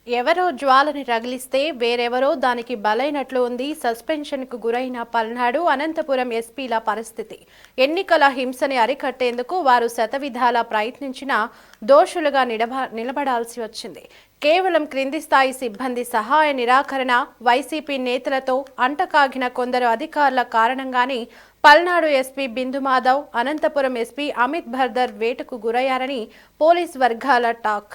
ఎవరో జ్వాలని రగిలిస్తే వేరెవరో దానికి బలైనట్లు ఉంది సస్పెన్షన్కు గురైన పల్నాడు అనంతపురం ఎస్పీల పరిస్థితి. ఎన్నికల హింసని అరికట్టేందుకు వారు శతవిధాలా ప్రయత్నించినా దోషులుగా నిలబడాల్సి వచ్చింది. కేవలం క్రింది స్థాయి సిబ్బంది సహాయ నిరాకరణ, వైసీపీ నేతలతో అంటకాగిన కొందరు అధికారుల కారణంగానే పల్నాడు ఎస్పీ బిందు మాధవ్, అనంతపురం ఎస్పీ అమిత్ భర్దర్ వేటుకు గురయ్యారని పోలీస్ వర్గాల talk.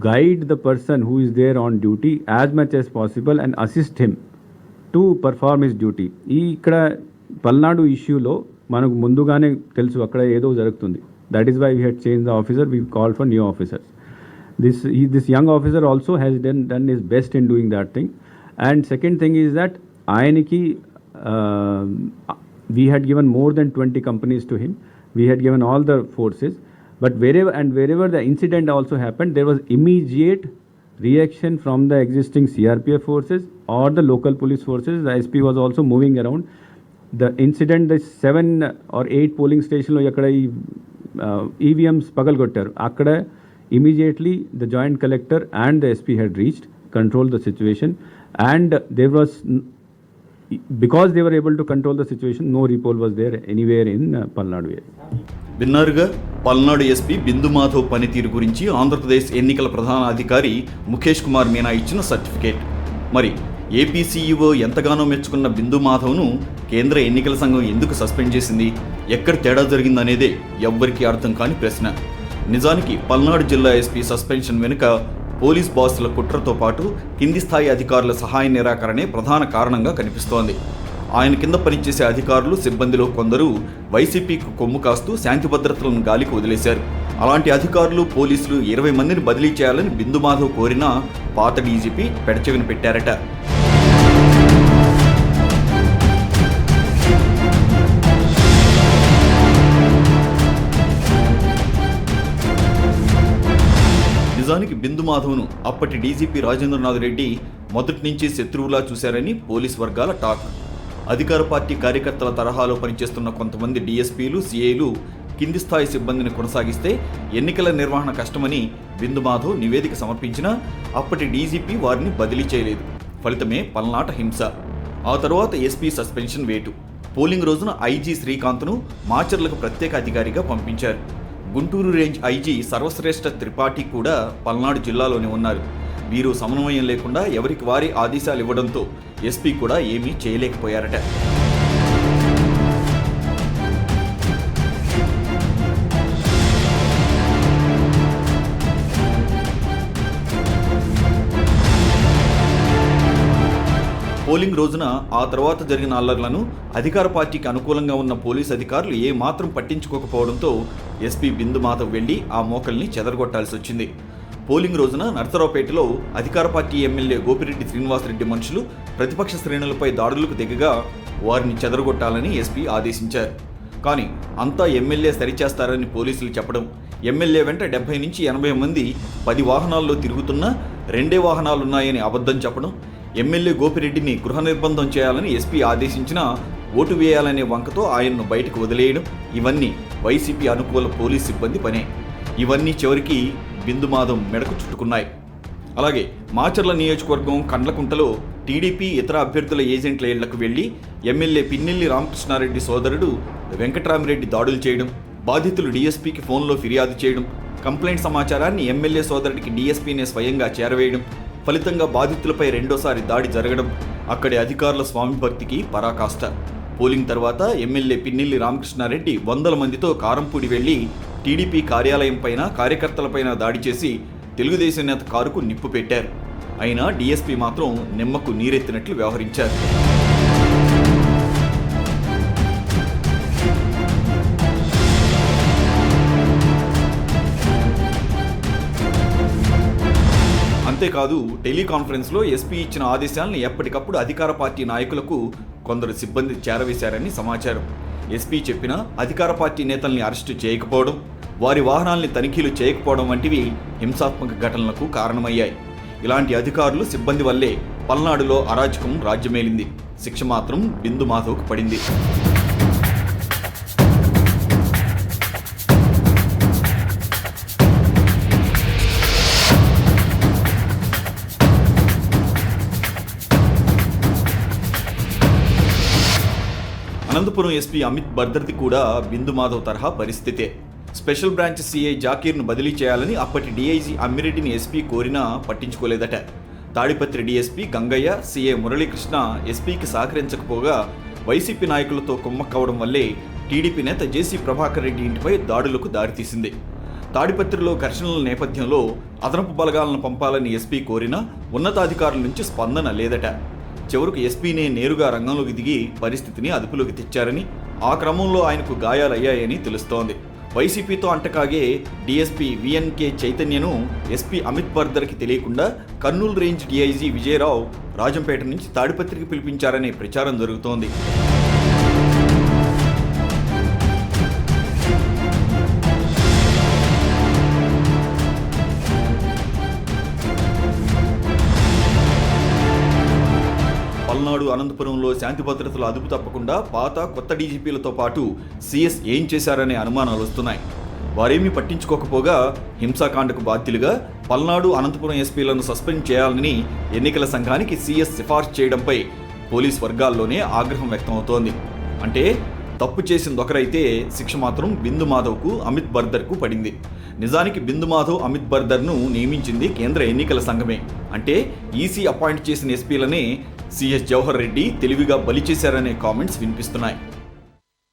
Guide the person who is there on duty as much as possible and assist him to perform his duty. ఇక్కడ పల్నాడు ఇష్యూలో మనకు ముందుగానే తెలుసు అక్కడ ఏదో జరుగుతుంది. That is why we had changed the officer. We called for new officers. This young officer also has done his best in doing that thing. And second thing is that ఆయనకి we had given more than 20 companies to him. We had given all the forces. But wherever the incident also happened, there was immediate reaction from the existing CRPF forces or the local police forces. The SP was also moving around. The incident, the 7 or 8 polling stations lo yakada EVMs pagalgottaru. Akkada immediately the joint collector and the SP had reached, controlled the situation, and there was, because they were able to control the situation, no report was there anywhere in Palnadu area. విన్నారుగా Palnadu SP బిందు మాధవ్ పనితీరు గురించి ఆంధ్రప్రదేశ్ ఎన్నికల ప్రధాన అధికారి ముఖేష్ కుమార్ మీనా ఇచ్చిన certificate. మరి AP CEO ఎంతగానో మెచ్చుకున్న బిందు మాధవ్ను కేంద్ర ఎన్నికల సంఘం ఎందుకు సస్పెండ్ చేసింది, ఎక్కడ తేడా జరిగిందనేదే ఎవ్వరికీ అర్థం కాని ప్రశ్న. నిజానికి పల్నాడు జిల్లా ఎస్పీ సస్పెన్షన్ వెనుక పోలీస్ బాసుల కుట్రతో పాటు కింది స్థాయి అధికారుల సహాయ నిరాకరణే ప్రధాన కారణంగా కనిపిస్తోంది. ఆయన కింద పనిచేసే అధికారులు, సిబ్బందిలో కొందరు వైసీపీకి కొమ్ము కాస్తూ శాంతి భద్రతలను గాలికి వదిలేశారు. అలాంటి అధికారులు, పోలీసులు 20 మందిని బదిలీ చేయాలని బిందు మాధవ్ కోరినా పాత డీజీపీ పెడచెవిన పెట్టారట. నిజానికి బిందు మాధవ్ను అప్పటి డీజీపీ రాజేంద్రనాథ్ రెడ్డి మొదటి నుంచి శత్రువులా చూశారని పోలీస్ వర్గాల టాక్. అధికార పార్టీ కార్యకర్తల తరహాలో పనిచేస్తున్న కొంతమంది డీఎస్పీలు, సీఐలు కింది స్థాయి సిబ్బందిని కొనసాగిస్తే ఎన్నికల నిర్వహణ కష్టమని బిందు మాధవ్ నివేదిక సమర్పించినా అప్పటి డీజీపీ వారిని బదిలీ చేయలేదు. ఫలితమే పల్నాట హింస. ఆ తర్వాత ఎస్పీ సస్పెన్షన్ వేటు. పోలింగ్ రోజున ఐజీ శ్రీకాంత్ను మాచర్లకు ప్రత్యేక అధికారిగా పంపించారు. గుంటూరు రేంజ్ ఐజీ సర్వశ్రేష్ఠ త్రిపాఠి కూడా పల్నాడు జిల్లాలోనే ఉన్నారు. వీరు సమన్వయం లేకుండా ఎవరికి వారి ఆదేశాలు ఇవ్వడంతో ఎస్పీ కూడా ఏమీ చేయలేకపోయారట. పోలింగ్ రోజున ఆ తర్వాత జరిగిన అల్లర్లను అధికార పార్టీకి అనుకూలంగా ఉన్న పోలీస్ అధికారులు ఏ మాత్రం పట్టించుకోకపోవడంతో ఎస్పీ బిందు మాధవ్ వెళ్లి ఆ మోకల్ని చెదరగొట్టాల్సి వచ్చింది. పోలింగ్ రోజున నర్సరావుపేటలో అధికార పార్టీ ఎమ్మెల్యే గోపిరెడ్డి శ్రీనివాసరెడ్డి మనుషులు ప్రతిపక్ష శ్రేణులపై దాడులకు దిగగా వారిని చెదరగొట్టాలని ఎస్పీ ఆదేశించారు. కానీ అంతా ఎమ్మెల్యే సరిచేస్తారని పోలీసులు చెప్పడం, ఎమ్మెల్యే వెంట 70 నుంచి 80 మంది 10 వాహనాల్లో తిరుగుతున్నా 2 వాహనాలున్నాయని అబద్ధం చెప్పడం, ఎమ్మెల్యే గోపిరెడ్డిని గృహ నిర్బంధం చేయాలని ఎస్పీ ఆదేశించినా ఓటు వేయాలనే వంకతో ఆయన్ను బయటకు వదిలేయడం, ఇవన్నీ వైసీపీ అనుకూల పోలీస్ సిబ్బంది పనే. ఇవన్నీ చివరికి బిందు మాధవ్ మెడకు చుట్టుకున్నాయి. అలాగే మాచర్ల నియోజకవర్గం కండ్లకుంటలో టీడీపీ ఇతర అభ్యర్థుల ఏజెంట్ల ఇళ్లకు వెళ్లి ఎమ్మెల్యే పిన్నెల్లి రామకృష్ణారెడ్డి సోదరుడు వెంకటరామిరెడ్డి దాడులు చేయడం, బాధితులు డీఎస్పీకి ఫోన్లో ఫిర్యాదు చేయడం, కంప్లైంట్ సమాచారాన్ని ఎమ్మెల్యే సోదరుడికి డీఎస్పీనే స్వయంగా చేరవేయడం, ఫలితంగా బాధితులపై రెండోసారి దాడి జరగడం అక్కడి అధికారుల స్వామి భక్తికి పరాకాష్ట. పోలింగ్ తర్వాత ఎమ్మెల్యే పిన్నెల్లి రామకృష్ణారెడ్డి 100 మందితో కారంపూడి వెళ్లి టీడీపీ కార్యాలయం పైన, కార్యకర్తలపైన దాడి చేసి తెలుగుదేశం నేత కారుకు నిప్పు పెట్టారు. అయినా డీఎస్పీ మాత్రం నిమ్మకు నీరెత్తినట్లు వ్యవహరించారు. అంతేకాదు టెలికాన్ఫరెన్స్లో ఎస్పీ ఇచ్చిన ఆదేశాలను ఎప్పటికప్పుడు అధికార పార్టీ నాయకులకు కొందరు సిబ్బంది చేరవేశారని సమాచారం. ఎస్పీ చెప్పినా అధికార పార్టీ నేతల్ని అరెస్టు చేయకపోవడం, వారి వాహనాల్ని తనిఖీలు చేయకపోవడం వంటివి హింసాత్మక ఘటనలకు కారణమయ్యాయి. ఇలాంటి అధికారులు సిబ్బంది వల్లే పల్నాడులో అరాచకం రాజ్యమేలింది. శిక్ష మాత్రం బిందు మాధవ్కు పడింది. అనంతపురం ఎస్పీ అమిత్ బర్దర్ది కూడా బిందు మాధవ్ తరహా పరిస్థితే. స్పెషల్ బ్రాంచ్ సీఐ జాకీర్ను బదిలీ చేయాలని అప్పటి డీఐజీ అమ్మిరెడ్డిని ఎస్పీ కోరినా పట్టించుకోలేదట. తాడిపత్రి డీఎస్పీ గంగయ్య, సీఐ మురళీకృష్ణ ఎస్పీకి సహకరించకపోగా వైసీపీ నాయకులతో కుమ్మక్కవడం వల్లే టీడీపీ నేత జేసీ ప్రభాకర్ రెడ్డి ఇంటిపై దాడులకు దారితీసింది. తాడిపత్రిలో ఘర్షణల నేపథ్యంలో అదనపు బలగాలను పంపాలని ఎస్పీ కోరినా ఉన్నతాధికారుల నుంచి స్పందన లేదట. చివరకు ఎస్పీనే నేరుగా రంగంలోకి దిగి పరిస్థితిని అదుపులోకి తెచ్చారని, ఆ క్రమంలో ఆయనకు గాయాలయ్యాయని తెలుస్తోంది. వైసీపీతో అంటకాగే డీఎస్పీ విఎన్కే చైతన్యను ఎస్పీ అమిత్ బర్దర్కి తెలియకుండా కర్నూలు రేంజ్ డీఐజీ విజయరావు రాజంపేట నుంచి తాడిపత్రికి పిలిపించారనే ప్రచారం జరుగుతోంది. పల్నాడు, అనంతపురంలో శాంతి భద్రతలు అదుపు తప్పకుండా పాత కొత్త డీజీపీలతో పాటు సీఎస్ ఏం చేశారనే అనుమానాలు వస్తున్నాయి. వారేమీ పట్టించుకోకపోగా హింసాకాండకు బాధ్యులుగా పల్నాడు, అనంతపురం ఎస్పీలను సస్పెండ్ చేయాలని ఎన్నికల సంఘానికి సీఎస్ సిఫార్సు చేయడంపై పోలీస్ వర్గాల్లోనే ఆగ్రహం వ్యక్తమవుతోంది. అంటే తప్పు చేసింది ఒకరైతే శిక్ష మాత్రం బిందు మాధవ్కు, అమిత్ బర్దర్కు పడింది. నిజానికి బిందు మాధవ్, అమిత్ బర్దర్ను నియమించింది కేంద్ర ఎన్నికల సంఘమే. అంటే ఈసీ అపాయింట్ చేసిన ఎస్పీలనే సీఎస్ జవహర్ రెడ్డి తెలివిగా బలి చేశారనే కామెంట్స్ వినిపిస్తున్నాయి.